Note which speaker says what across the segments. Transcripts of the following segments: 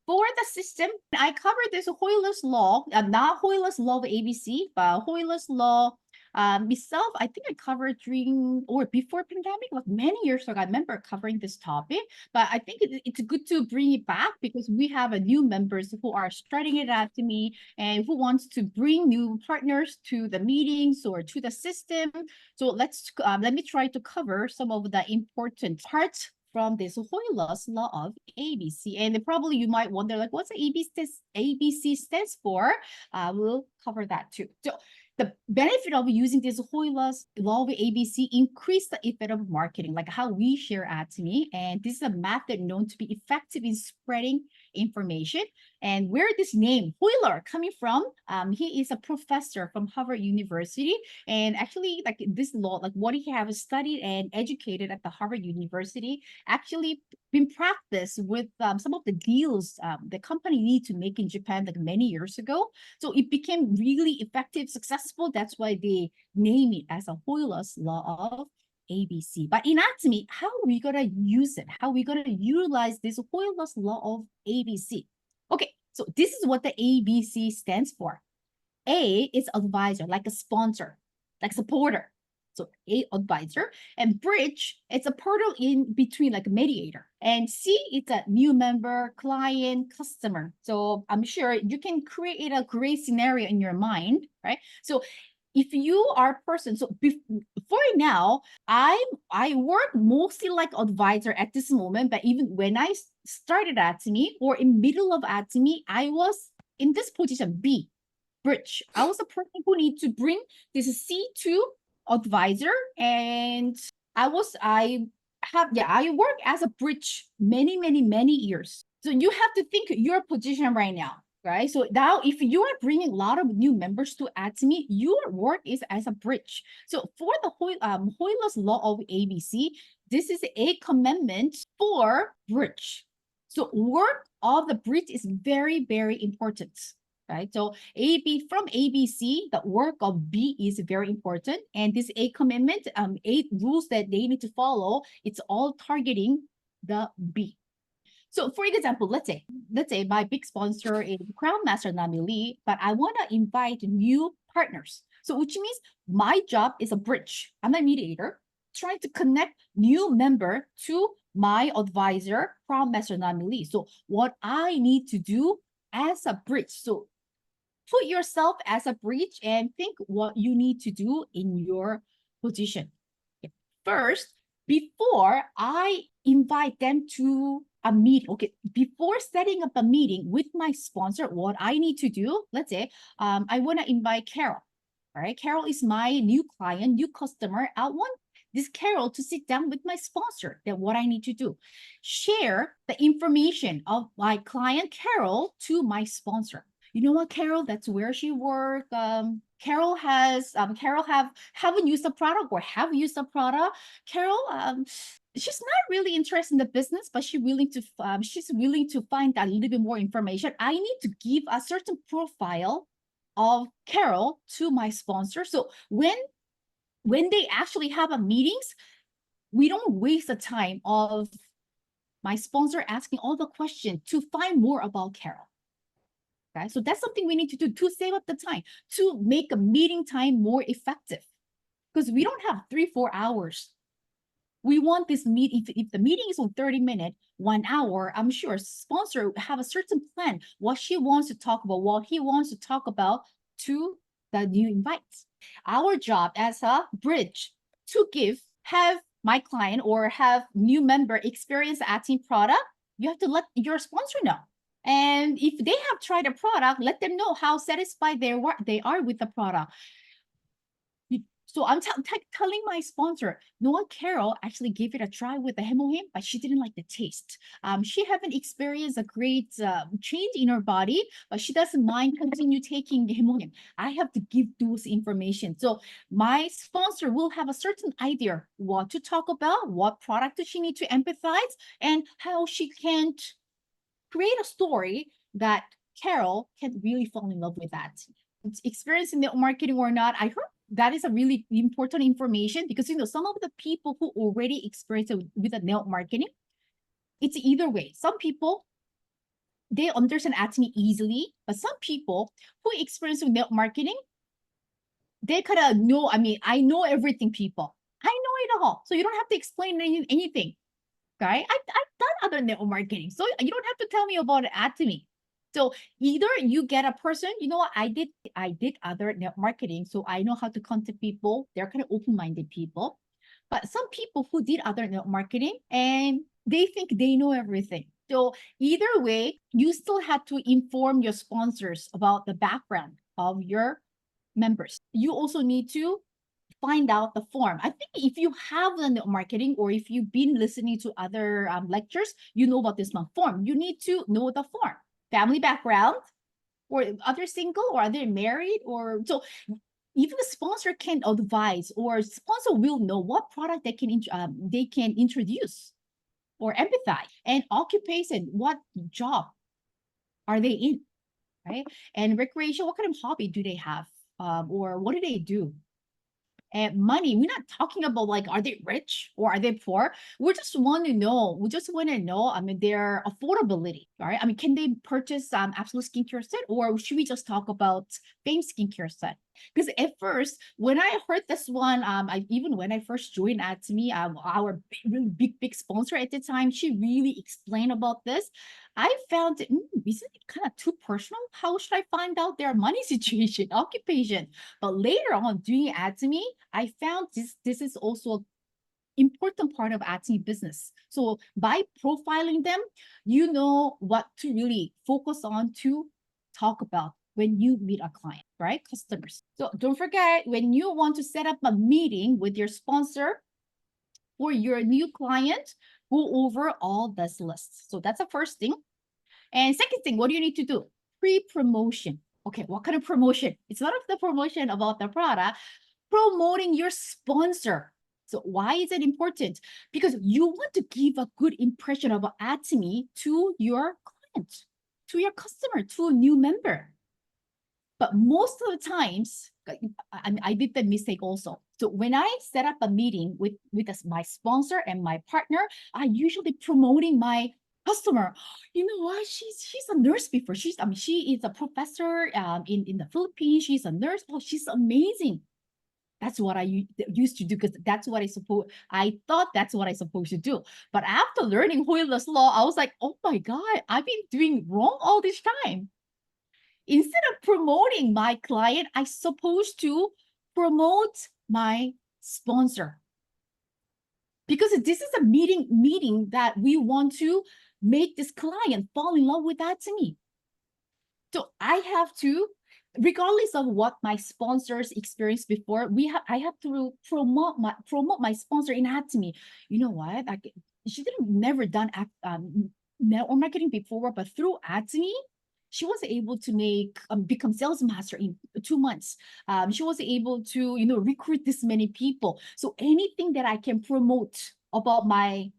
Speaker 1: For the system, I covered this Hoilers Law, not Hoilers Law of ABC, but Hoilers Law itself. I think I covered during or before pandemic, like many years ago. I remember covering this topic, but I think it's good to bring it back because we have a new members who are starting it out to me and who wants to bring new partners to the meetings or to the system. So let me try to cover some of the important parts from this Hoilers Law of ABC. And probably you might wonder, like, what's ABC stands for? We'll cover that too. So the benefit of using this Hoilers Law of ABC increase the effect of marketing, like how we share Atomy. And this is a method known to be effective in spreading information. And where this name Hoiler coming from, he is a professor from Harvard University. And actually, like this law, like what he has studied and educated at the Harvard University, actually been practiced with some of the deals the company need to make in Japan like many years ago. So it became really effective, successful. That's why they name it as a Hoilers Law of ABC. But in Atomy, how are we gonna use it? How are we gonna utilize this Hoilers Law of ABC? Okay, so this is what the ABC stands for. A is advisor, like a sponsor, like supporter. So A, advisor, and bridge, it's a portal in between, like a mediator. And C, it's a new member, client, customer. So I'm sure you can create a great scenario in your mind, right? So if you are a person, so for now, I work mostly like advisor at this moment, but even when I started Atomy or in middle of Atomy, I was in this position, B, bridge. I was the person who need to bring this C2 advisor, and I work as a bridge many years. So you have to think your position right now, right? So now if you are bringing a lot of new members to Atomy, your work is as a bridge. So for the Hoilers Law of ABC, this is a commandment for bridge. So work of the bridge is very important, right? So from ABC, the work of B is very important. And this 8 commitment, 8 rules that they need to follow, it's all targeting the B. So for example, let's say my big sponsor is Crown Master Nami Lee, but I want to invite new partners. So which means my job is a bridge. I'm a mediator trying to connect new member to my advisor, Crown Master Nami Lee. So what I need to do as a bridge. So put yourself as a bridge and think what you need to do in your position. First, before I invite them to a meeting, okay, before setting up a meeting with my sponsor, what I need to do, let's say, I want to invite Carol. All right, Carol is my new client, new customer. I want this Carol to sit down with my sponsor. Then what I need to do, share the information of my client Carol to my sponsor. You know what, Carol? That's where she works. Carol haven't used the product or have used the product. Carol, she's not really interested in the business, but she's willing to find a little bit more information. I need to give a certain profile of Carol to my sponsor. So when they actually have a meetings, we don't waste the time of my sponsor asking all the questions to find more about Carol. Okay, so that's something we need to do to save up the time, to make a meeting time more effective. Because we don't have 3-4 hours. We want this meeting, if the meeting is on 30 minutes, 1 hour, I'm sure sponsor have a certain plan, what she wants to talk about, what he wants to talk about to the new invites. Our job as a bridge to have my client or have new member experience Atomy product, you have to let your sponsor know. And if they have tried a product, let them know how satisfied they are with the product. So I'm telling my sponsor, Noah Carol actually gave it a try with the hemohim, but she didn't like the taste. She haven't experienced a great change in her body, but she doesn't mind continue taking the hemohim. I have to give those information. So my sponsor will have a certain idea what to talk about, what product does she need to empathize, and how she can create a story that Carol can really fall in love with that. Experience in the marketing or not, I heard that is a really important information because some of the people who already experience with the network marketing, it's either way. Some people they understand Atomy easily, but some people who experience with network marketing, they kind of know, I know everything, people. I know it all. So you don't have to explain anything. Okay. I've done other network marketing. So you don't have to tell me about Atomy. So either you get a person, you know what, I did other network marketing. So I know how to contact people. They're kind of open-minded people. But some people who did other network marketing and they think they know everything. So either way, you still have to inform your sponsors about the background of your members. You also need to find out the form. I think if you have done marketing or if you've been listening to other lectures, you know about this one form. You need to know the form, family background, or are they single, or are they married, or so even the sponsor can advise, or sponsor will know what product they can introduce or empathize, and occupation, what job are they in, right? And recreation, what kind of hobby do they have, or what do they do? And money, we're not talking about like, are they rich or are they poor? We just want to know. We just want to know, their affordability, right? Can they purchase absolute skincare set, or should we just talk about fame skincare set? Because at first, when I heard this one, even when I first joined Atomy, our really big sponsor at the time, she really explained about this. I found it, isn't it kind of too personal? How should I find out their money situation, occupation? But later on, doing Atomy, I found this is also an important part of Atomy business. So by profiling them, you know what to really focus on to talk about when you meet a client, right? Customers. So don't forget, when you want to set up a meeting with your sponsor or your new client, go over all this list. So that's the first thing. And second thing, what do you need to do? Pre-promotion. Okay, what kind of promotion? It's not the promotion about the product, promoting your sponsor. So why is it important? Because you want to give a good impression of Atomy to your client, to your customer, to a new member. But most of the times, I did the mistake also. So when I set up a meeting with my sponsor and my partner, I usually promoting my customer. You know what? She's a nurse before. She is a professor in the Philippines. She's a nurse. Oh, she's amazing. That's what I used to do, because that's what I thought that's what I supposed to do. But after learning Hoilers Law, I was like, oh my God, I've been doing wrong all this time. Instead of promoting my client, I supposed to promote my sponsor. Because this is a meeting that we want to make this client fall in love with Atomy. So I have to, regardless of what my sponsors experienced before, I have to promote my sponsor in Atomy. You know what? She never done network marketing before, but through Atomy, she was able to become sales master in 2 months. She was able to recruit this many people. So anything that I can promote about my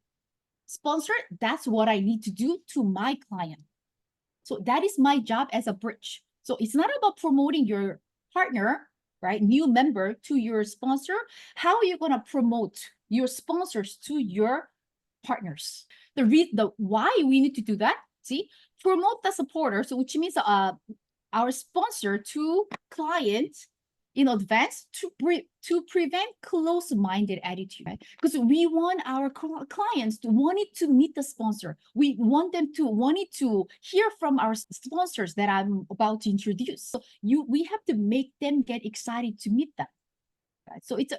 Speaker 1: sponsor, that's what I need to do to my client. So that is my job as a bridge. So it's not about promoting your partner, right? New member to your sponsor. How are you going to promote your sponsors to your partners? The why we need to do that, see, promote the supporter. So which means our sponsor to clients in advance to prevent close-minded attitude, right? Because we want our clients to want it to meet the sponsor. We want them to want it to hear from our sponsors that I'm about to introduce. So we have to make them get excited to meet them. Right? So it's a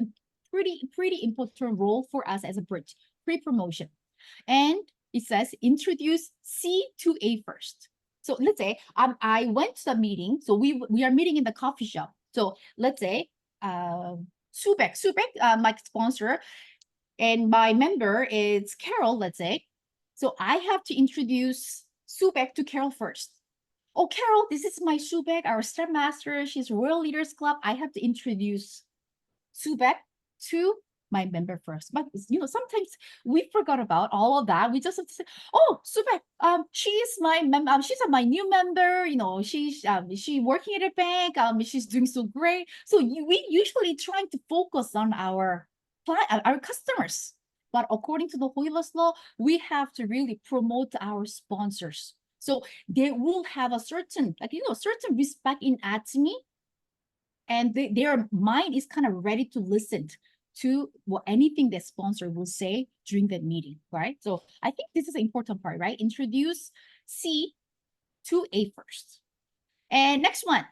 Speaker 1: pretty important role for us as a bridge, pre-promotion. And it says introduce C to A first. So let's say I went to the meeting. So we are meeting in the coffee shop. So let's say Subek, my sponsor, and my member is Carol, let's say. So I have to introduce Subek to Carol first. Oh, Carol, this is my Subek, our step master. She's Royal Leaders Club. I have to introduce Subek to my member first. But sometimes we forgot about all of that. We just have to say, oh, Subek, she's my member, she's my new member, she's she working at a bank, she's doing so great. So we usually trying to focus on our customers. But according to the Hoilers Law, we have to really promote our sponsors. So they will have a certain, like, certain respect in Atomy, and their mind is kind of ready to listen to anything the sponsor will say during the meeting, right? So I think this is an important part, right? Introduce C to A first. And next one,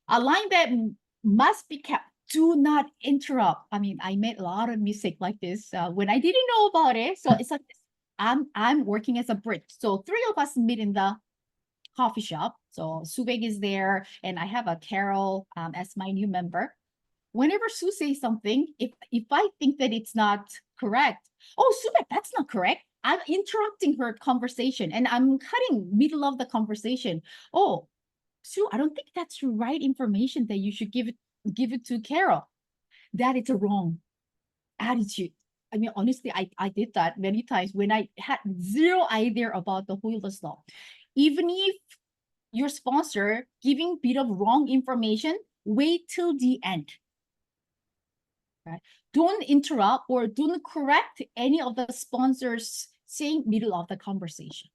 Speaker 1: a line that must be kept. Do not interrupt. I mean, I made a lot of mistake like this when I didn't know about it. So it's like this. I'm working as a bridge. So three of us meet in the coffee shop. So Subeg is there, and I have a Carol as my new member. Whenever Sue says something, if I think that it's not correct, oh, Subeg, that's not correct. I'm interrupting her conversation, and I'm cutting middle of the conversation. Oh, Sue, I don't think that's the right information that you should give it to Carol. That is a wrong attitude. I mean, honestly, I did that many times when I had zero idea about the Hoilers law. Even if your sponsor giving bit of wrong information, wait till the end. Right? Don't interrupt or don't correct any of the sponsors saying middle of the conversation.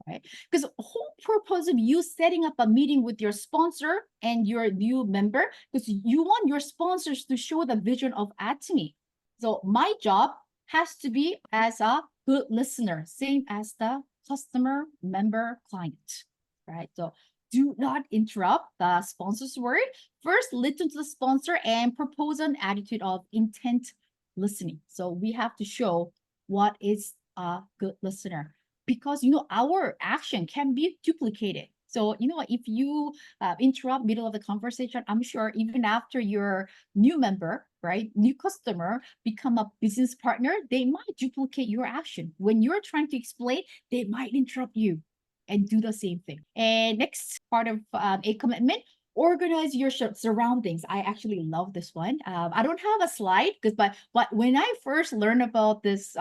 Speaker 1: Right? Because the whole purpose of you setting up a meeting with your sponsor and your new member, because you want your sponsors to show the vision of Atomy. So my job has to be as a good listener, same as the customer, member, client, right? So do not interrupt the sponsor's word. First, listen to the sponsor and propose an attitude of intent listening. So we have to show what is a good listener, because our action can be duplicated. So if you interrupt middle of the conversation, I'm sure even after your new member, right, new customer become a business partner, they might duplicate your action. When you're trying to explain, they might interrupt you and do the same thing. And next part of a commitment, organize your surroundings. I actually love this one. I don't have a slide because, but when I first learned about this,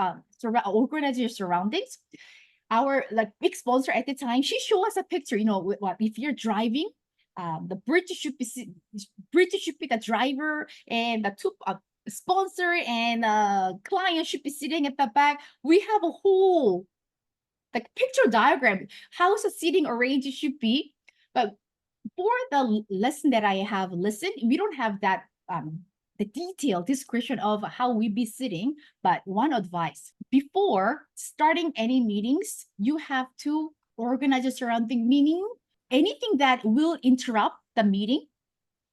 Speaker 1: organize your surroundings, our like big sponsor at the time, she showed us a picture. What if you're driving, the British should be the driver, and the two sponsor and client should be sitting at the back. We have a whole like picture diagram how the seating arranged should be. But for the lesson that I have listened, we don't have that the detailed description of how we be sitting. But one advice, before starting any meetings, you have to organize your surrounding, meaning anything that will interrupt the meeting,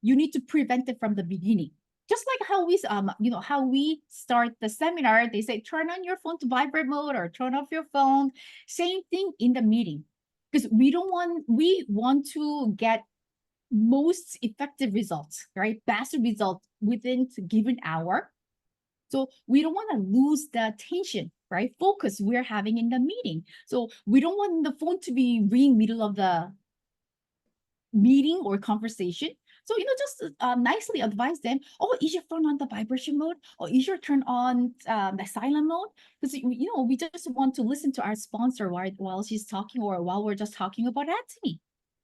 Speaker 1: you need to prevent it from the beginning. Just like how we start the seminar, they say turn on your phone to vibrate mode or turn off your phone. Same thing in the meeting, because we want to get most effective results, right? Best results within a given hour. So we don't want to lose the attention, right? Focus we're having in the meeting. So we don't want the phone to be ringing middle of the meeting or conversation. So, just nicely advise them, oh, is your phone on the vibration mode? Or is your turn on the silent mode? Because, we just want to listen to our sponsor while she's talking or while we're just talking about Atomy.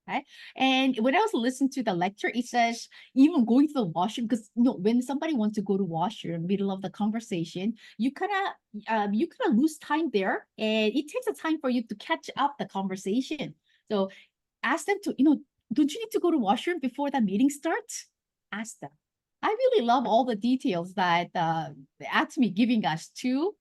Speaker 1: Right? And when I was listening to the lecture, it says even going to the washroom, because when somebody wants to go to washroom in the middle of the conversation, you kind of lose time there, and it takes a time for you to catch up the conversation. So ask them to, don't you need to go to washroom before the meeting starts? Ask them. I really love all the details that the Atomy giving us to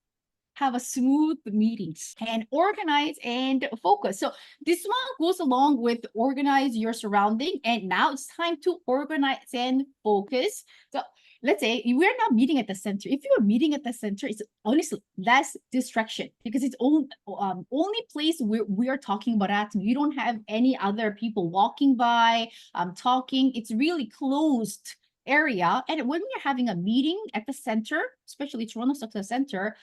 Speaker 1: have a smooth meetings and organize and focus. So this one goes along with organize your surrounding. And now it's time to organize and focus. So let's say we're not meeting at the center. If you're meeting at the center, it's honestly less distraction, because it's only place where we are talking about Atomy. You don't have any other people walking by, talking. It's really closed area. And when you're having a meeting at the center, especially Toronto Stock Center,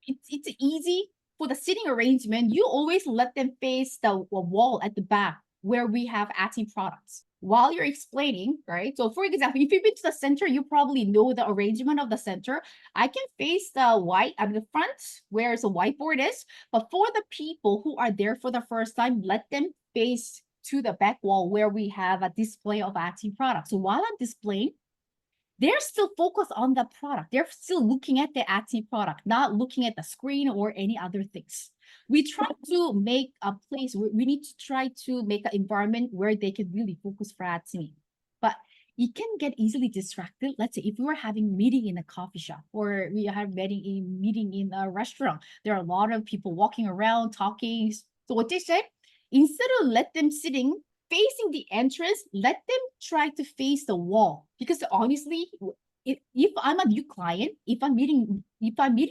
Speaker 1: it's easy for the sitting arrangement. You always let them face the wall at the back where we have Atomy products while you're explaining, right? So for example, if you've been to the center, you probably know the arrangement of the center. I can face the front where the whiteboard is, but for the people who are there for the first time, let them face to the back wall where we have a display of Atomy products. So while I'm displaying, they're still focused on the product. They're still looking at the Atomy product, not looking at the screen or any other things. We try to make a place where we need to try to make an environment where they can really focus for Atomy. But it can get easily distracted. Let's say if we were having a meeting in a coffee shop or we are having a meeting in a restaurant, there are a lot of people walking around talking. So what they said, instead of let them sitting facing the entrance, let them try to face the wall. Because honestly, if I'm a new client, if I'm meeting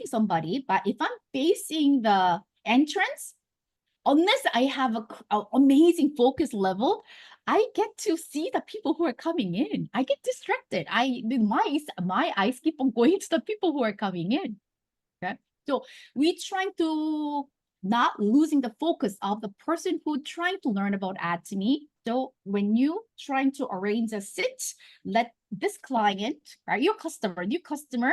Speaker 1: somebody, but if I'm facing the entrance, unless I have a amazing focus level, I get to see the people who are coming in. I get distracted. My eyes keep on going to the people who are coming in. Okay, so we try to not losing the focus of the person who trying to learn about Atomy. So when you trying to arrange a sit, let this client, right, your customer, new customer,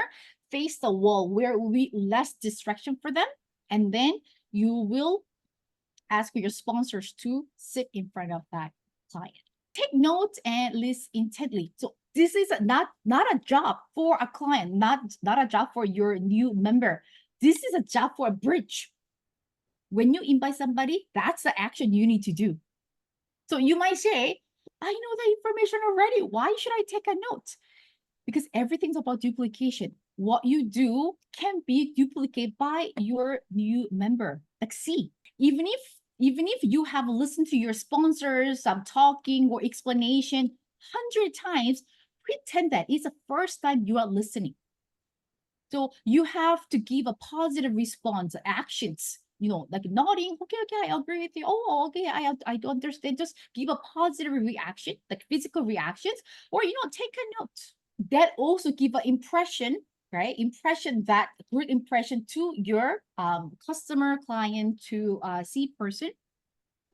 Speaker 1: face the wall where will be less distraction for them, and then you will ask your sponsors to sit in front of that client. Take notes and listen intently. So this is not a job for a client, not a job for your new member. This is a job for a bridge. When you invite somebody, that's the action you need to do. So you might say, I know the information already. Why should I take a note? Because everything's about duplication. What you do can be duplicated by your new member. Like see, even if you have listened to your sponsors, some talking or explanation 100 times, pretend that it's the first time you are listening. So you have to give a positive response, actions, like nodding, okay, I agree with you. Oh, okay, I don't understand. Just give a positive reaction, like physical reactions, or take a note. That also give an impression, right? Good impression to your customer, client, to see person.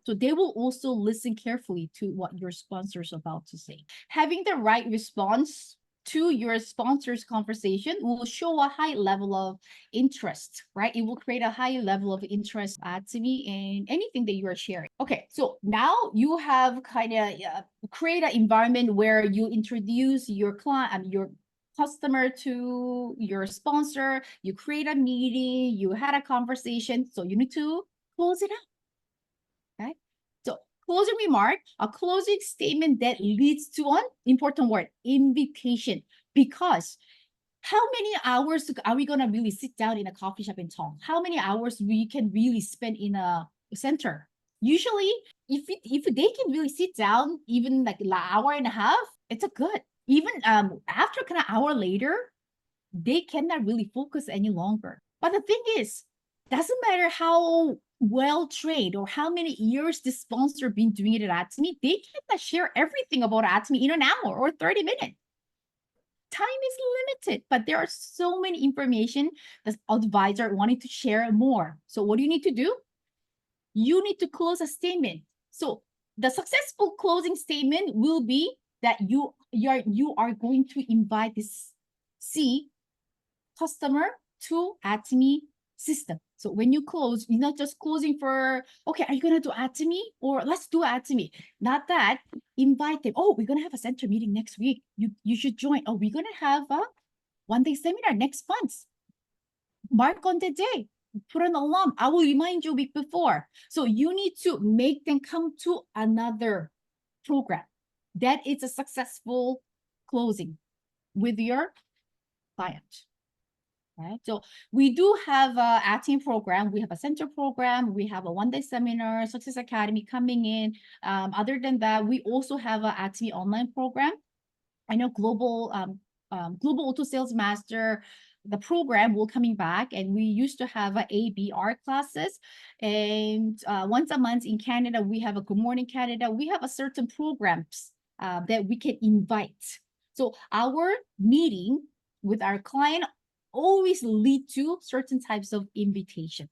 Speaker 1: So they will also listen carefully to what your sponsor is about to say. Having the right response to your sponsor's conversation will show a high level of interest, right? It will create a high level of interest to me in anything that you are sharing. Okay, so now you have kind of create an environment where you introduce your client, your customer to your sponsor, you create a meeting, you had a conversation, so you need to close it out. Okay, so closing remark, a closing statement that leads to an important word, invitation. Because how many hours are we gonna really sit down in a coffee shop and talk? How many hours we can really spend in a center? Usually, if they can really sit down even like an hour and a half, it's a good. Even after kind of hour later, they cannot really focus any longer. But the thing is, doesn't matter how well trained or how many years the sponsor been doing it at Atomy, they cannot share everything about Atomy in an hour or 30 minutes. Time is limited, but there are so many information the advisor wanting to share more. So what do you need to do? You need to close a statement. So the successful closing statement will be that you are going to invite this C customer to Atomy system. So when you close, you're not just closing for, okay, are you going to do Atomy or let's do Atomy? Not that. Invite them. Oh, we're going to have a center meeting next week. You should join. Oh, we're going to have a one-day seminar next month. Mark on the day. Put an alarm. I will remind you a week before. So you need to make them come to another program. That is a successful closing with your client. Right. So we do have a Atomy program. We have a center program. We have a one-day seminar, Success Academy coming in. Other than that, we also have a Atomy online program. I know Global Auto Sales Master, the program will coming back, and we used to have a ABR classes. And once a month in Canada, we have a Good Morning Canada. We have a certain programs that we can invite. So our meeting with our client always lead to certain types of invitation,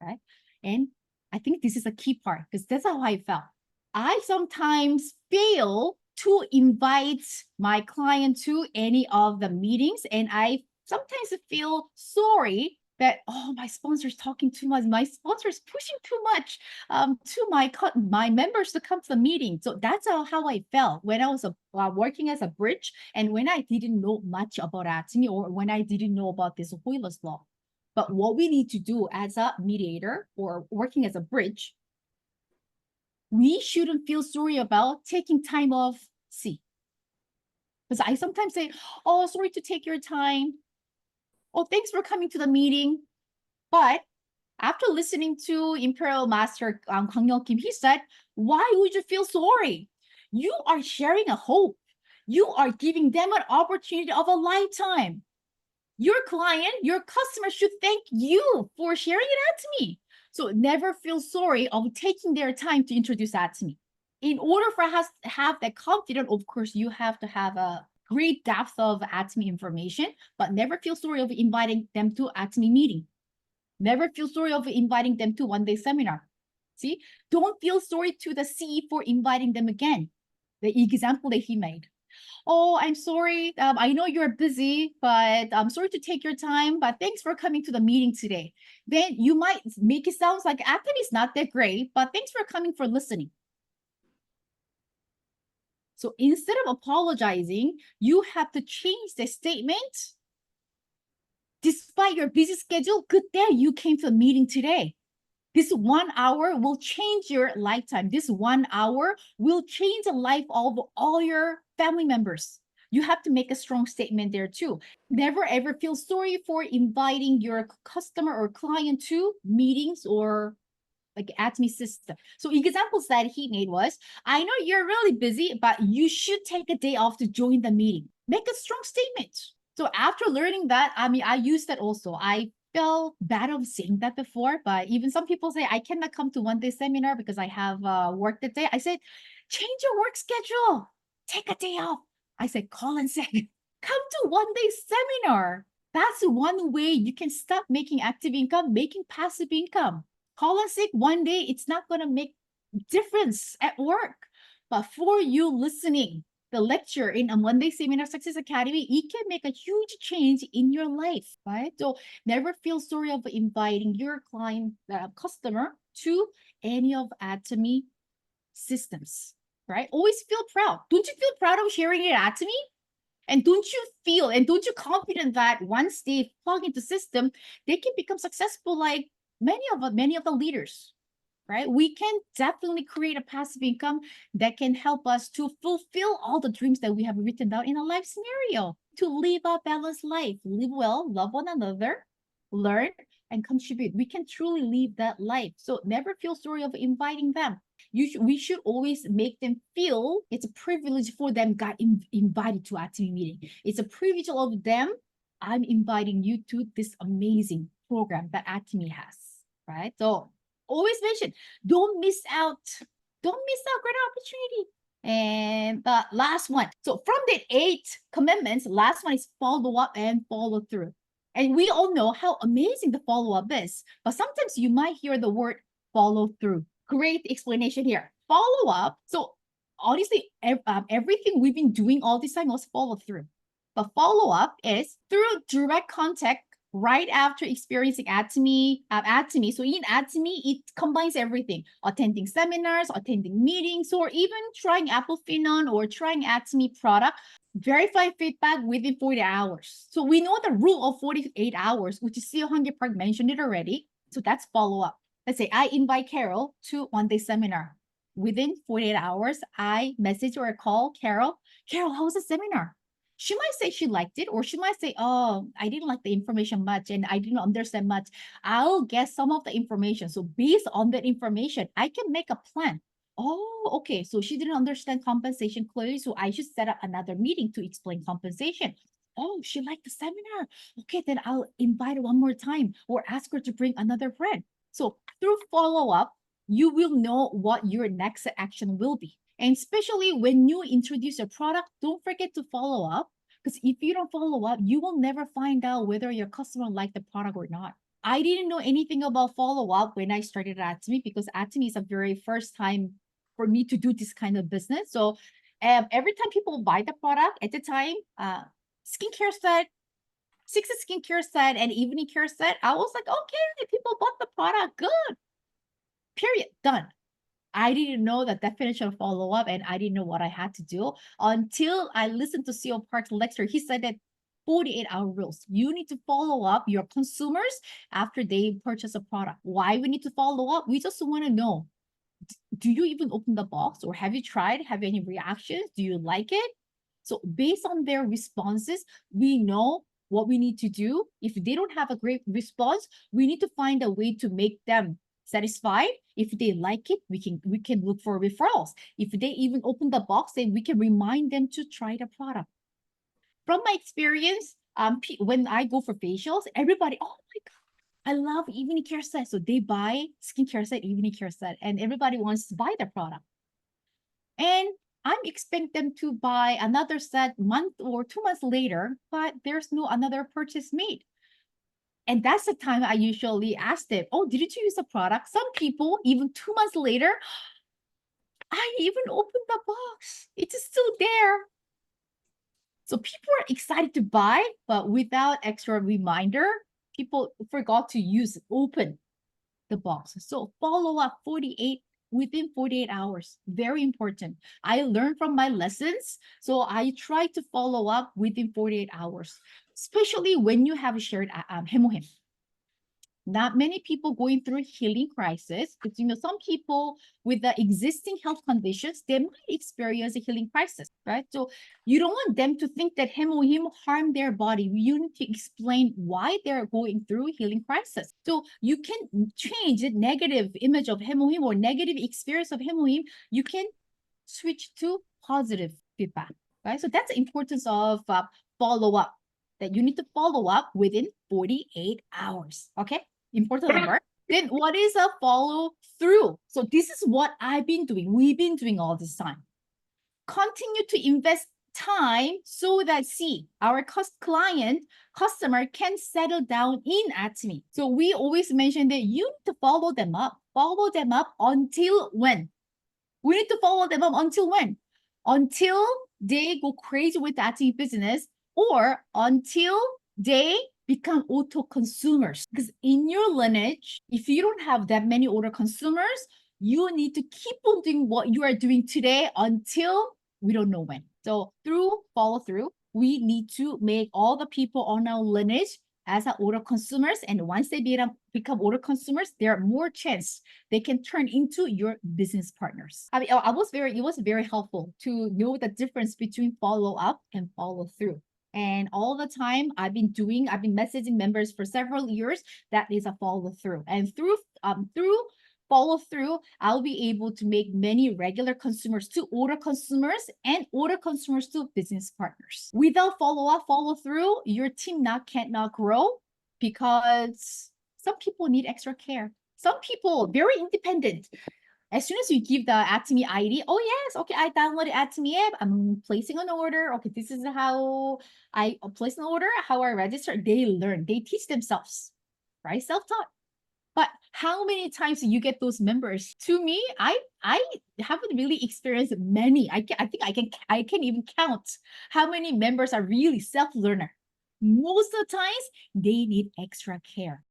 Speaker 1: right? And I think this is a key part because that's how I felt. I sometimes fail to invite my client to any of the meetings, and I sometimes feel sorry that, oh, my sponsor is talking too much. My sponsor is pushing too much to my members to come to the meeting. So that's how I felt when I was working as a bridge and when I didn't know much about Atomy or when I didn't know about this Hoilers Law. But what we need to do as a mediator or working as a bridge, we shouldn't feel sorry about taking time off C. Because I sometimes say, oh, sorry to take your time. Oh, thanks for coming to the meeting. But after listening to Imperial Master Kang Yong Kim, he said, why would you feel sorry? You are sharing a hope. You are giving them an opportunity of a lifetime. Your client, your customer should thank you for sharing it to me. So never feel sorry of taking their time to introduce that to me. In order for us to have that confidence, of course, you have to have a great depth of Atomy information, but never feel sorry of inviting them to Atomy meeting. Never feel sorry of inviting them to one-day seminar. See, don't feel sorry to the CE for inviting them again. The example that he made. Oh, I'm sorry. I know you're busy, but I'm sorry to take your time, but thanks for coming to the meeting today. Then you might make it sound like Atomy is not that great, but thanks for coming for listening. So instead of apologizing, you have to change the statement. Despite your busy schedule, good day you came to the meeting today. This 1 hour will change your lifetime. This 1 hour will change the life of all your family members. You have to make a strong statement there too. Never ever feel sorry for inviting your customer or client to meetings or like Atomy system. So examples that he made was, I know you're really busy, but you should take a day off to join the meeting. Make a strong statement. So after learning that, I mean, I use that also. I felt bad of saying that before, but even some people say, I cannot come to one-day seminar because I have work that day. I said, change your work schedule. Take a day off. I said, call and say, come to one-day seminar. That's one way you can stop making active income, making passive income. Call in sick one day, it's not going to make difference at work. But for you listening, the lecture in a Monday Seminar Success Academy, it can make a huge change in your life, right? So never feel sorry of inviting your client, customer to any of Atomy systems, right? Always feel proud. Don't you feel proud of sharing it at Atomy? And don't you feel and don't you confident that once they plug into system, they can become successful like many of the leaders, right? We can definitely create a passive income that can help us to fulfill all the dreams that we have written down in a life scenario, to live a balanced life, live well, love one another, learn, and contribute. We can truly live that life. So never feel sorry of inviting them. We should always make them feel it's a privilege for them got invited to Atomy meeting. It's a privilege of them. I'm inviting you to this amazing program that Atomy has, right? So always mention, don't miss out great opportunity. And the last one. So from the 8 commandments, last one is follow up and follow through. And we all know how amazing the follow up is, but sometimes you might hear the word follow through. Great explanation here. Follow up. So honestly, everything we've been doing all this time was follow through. But follow up is through direct contact right after experiencing Atomy. So in Atomy, it combines everything: attending seminars, attending meetings, or even trying Apple Finon or trying Atomy product. Verify feedback within 40 hours. So we know the rule of 48 hours, which is CEO Hungry Park mentioned it already. So that's follow up. Let's say I invite Carol to one-day seminar. Within 48 hours, I message or call Carol. Carol, how was the seminar? She might say she liked it, or she might say, oh, I didn't like the information much and I didn't understand much. I'll get some of the information. So based on that information, I can make a plan. Oh, okay. So she didn't understand compensation clearly. So I should set up another meeting to explain compensation. Oh, she liked the seminar. Okay, then I'll invite her one more time or ask her to bring another friend. So through follow-up, you will know what your next action will be. And especially when you introduce a product, don't forget to follow up. Because if you don't follow up, you will never find out whether your customer liked the product or not. I didn't know anything about follow-up when I started at Atomy, because Atomy is a very first time for me to do this kind of business. So every time people buy the product at the time, skincare set, 60 skincare set, and evening care set, I was like, okay, people bought the product, good. Period, done. I didn't know the definition of follow-up, and I didn't know what I had to do until I listened to CEO Park's lecture. He said that 48-hour rules. You need to follow up your consumers after they purchase a product. Why we need to follow up? We just want to know, do you even open the box, or have you tried? Have any reactions? Do you like it? So based on their responses, we know what we need to do. If they don't have a great response, we need to find a way to make them satisfied. If they like it, we can look for referrals. If they even open the box, then we can remind them to try the product. From my experience, when I go for facials, everybody, oh my God, I love evening care set. So they buy skincare set, evening care set, and everybody wants to buy the product. And I'm expecting them to buy another set month or 2 months later, but there's no another purchase made. And that's the time I usually ask them, oh, did you use the product? Some people, even 2 months later, I even opened the box. It's still there. So people are excited to buy, but without extra reminder, people forgot to open the box. So follow up within 48 hours. Very important. I learned from my lessons. So I try to follow up within 48 hours, especially when you have shared hemohem. Not many people going through healing crisis, because some people with the existing health conditions, they might experience a healing crisis, right? So you don't want them to think that hemohem harmed their body. You need to explain why they're going through healing crisis. So you can change the negative image of hemohem or negative experience of hemohem. You can switch to positive feedback, right? So that's the importance of follow-up, that you need to follow up within 48 hours, okay? Important number. Then what is a follow through? So this is what I've been doing. We've been doing all this time. Continue to invest time so that our customer can settle down in Atomy. So we always mention that you need to follow them up. Follow them up until when? We need to follow them up until when? Until they go crazy with the Atomy business, or until they become auto consumers. Because in your lineage, if you don't have that many auto consumers, you need to keep on doing what you are doing today until we don't know when. So through follow through, we need to make all the people on our lineage as auto consumers. And once they become auto consumers, there are more chance they can turn into your business partners. I mean, it was very helpful to know the difference between follow up and follow through. And all the time I've been messaging members for several years. That is a follow through. And through follow through, I'll be able to make many regular consumers to order consumers and order consumers to business partners. Without follow through, your team cannot grow, because some people need extra care. Some people very independent. As soon as you give the Atomy ID, oh yes, okay, I downloaded Atomy app, I'm placing an order. Okay, this is how I place an order, how I register. They learn, they teach themselves, right? Self-taught. But how many times do you get those members? To me, I haven't really experienced many. I think I can even count how many members are really self-learner. Most of the times, they need extra care.